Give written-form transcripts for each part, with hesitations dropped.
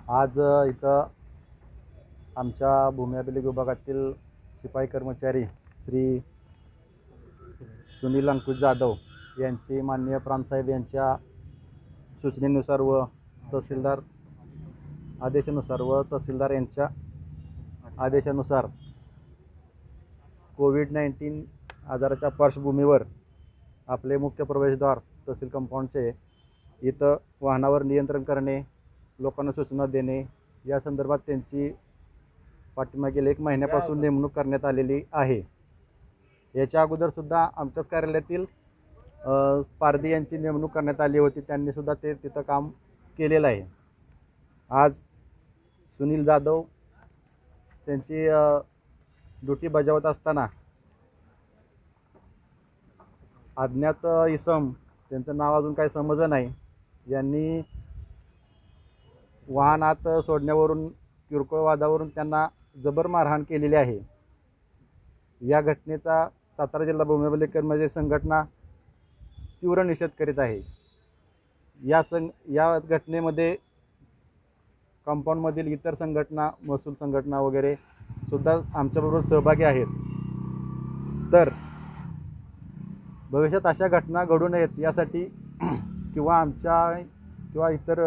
आज इथं आमच्या भूमी अभिलेख विभागातील शिपाई कर्मचारी श्री सुनील अंकुश जाधव यांची माननीय प्रांतसाहेब यांच्या सूचनेनुसार व तहसीलदार आदेशानुसार यांच्या आदेशानुसार कोविड-19 आजाराच्या पार्श्वभूमीवर आपले मुख्य प्रवेशद्वार तहसील कंपाऊंडचे इथं वाहनावर नियंत्रण करणे, लोकांना सूचना देणे या संदर्भात त्यांची पाठीमागील 1 महिन्यापासून नेमणूक करण्यात आलेली आहे। याच्या अगोदरसुद्धा आमच्याच कार्यालयातील पारधी यांची नेमणूक करण्यात आली होती, त्यांनीसुद्धा ते तिथं काम केलेलं आहे। आज सुनील जाधव त्यांची ड्युटी बजावत असताना अज्ञात इसम, त्यांचं नाव अजून काही समजलं नाही, यांनी वाहन आत सोडण्यावरून किरकोळ वादावरून त्यांना जबर मारहाण केलेली आहे। या घटनेचा सातारा जिल्हा भूमी अभिलेख कर्मचारी संघटना तीव्र निषेध करीत आहे। या घटनेमध्ये कंपाऊंडमधील इतर संघटना, महसूल संघटना वगैरे सुद्धा आमच्याबरोबर सहभागी आहेत। तर भविष्यात अशा घटना घडू नयेत यासाठी किंवा इतर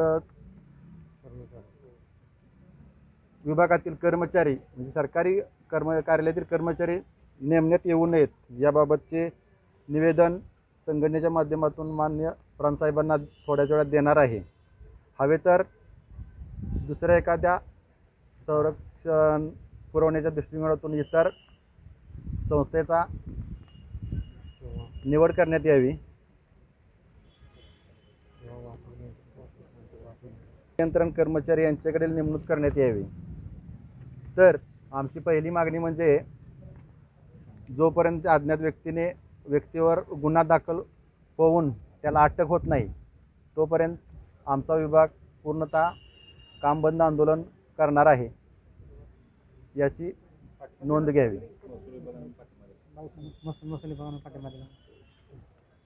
विभागातील कर्मचारी म्हणजे सरकारी कार्यालयातील कर्मचारी नेमण्यात येऊ नयेत याबाबतचे निवेदन संघटनेच्या माध्यमातून माननीय प्रांतसाहेबांना थोड्याच वेळात देणार आहे। हवे तर दुसऱ्या एखाद्या संरक्षण पुरवण्याच्या दृष्टिकोनातून इतर संस्थेचा निवड करण्यात यावी। नियंत्रण कर्मचारी यांच्याकडे नेमणूक करण्यात यावी। तर आमची पहिली मागणी म्हणजे जोपर्यंत अज्ञात व्यक्तीवर गुन्हा दाखल होऊन त्याला अटक होत नाही तोपर्यंत आमचा विभाग पूर्णतः काम बंद आंदोलन करणार आहे, याची नोंद घ्यावी।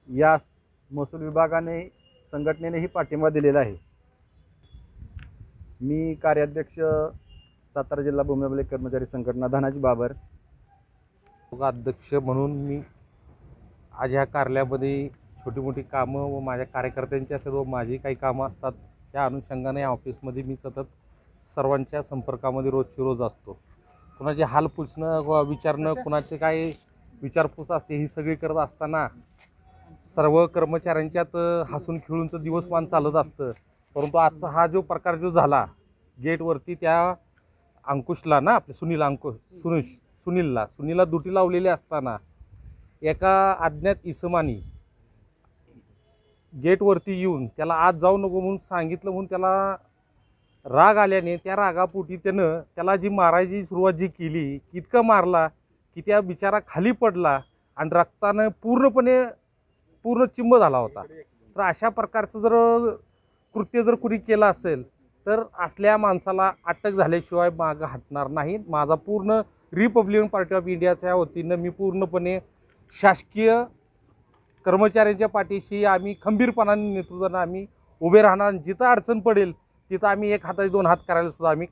या महसूल विभागाने संघटनेनेही पाठिंबा दिलेला आहे। मी कार्याध्यक्ष सातारा जिल्हा भूमी अभिलेख कर्मचारी संघटना धनाजी बाबर, अध्यक्ष म्हणून मी आज ह्या कार्यालयामध्ये छोटी मोठी कामं व माझ्या कार्यकर्त्यांची असेल व माझी काही कामं असतात त्या अनुषंगाने या ऑफिसमध्ये मी सतत सर्वांच्या संपर्कामध्ये रोजची रोज असतो। कुणाचे हाल पुछणं व विचारणं, कुणाचे काय विचारपूस असते ही सगळी करत असताना सर्व कर्मचाऱ्यांच्यात हसून खेळूनचं दिवसमान चालत असतं। परंतु आजचा हा जो प्रकार झाला गेटवरती, त्या अंकुशला ना आपले सुनीलला दुटी लावलेली असताना एका अज्ञात इसमानी गेटवरती येऊन त्याला आत जाऊ नको म्हणून सांगितलं, म्हणून त्याला राग आल्याने त्या रागापोटी त्याला जी मारायची सुरुवात केली, इतकं मारला की त्या बिचारा खाली पडला आणि रक्तानं पूर्ण चिंब झाला होता। तर अशा प्रकारचं जर कृत्य जर कुणी केलं असेल तर असल्या माणसाला अटक झाल्याशिवाय मागं हटणार नाही। माझा पूर्ण रिपब्लिकन पार्टी ऑफ इंडियाच्या वतीनं मी पूर्णपणे शासकीय कर्मचाऱ्यांच्या पाठीशी आम्ही खंबीरपणाने नेतृत्वानं आम्ही उभे राहणार। जिथं अडचण पडेल तिथं आम्ही 1 हाताचे 2 हात करायला सुद्धा आम्ही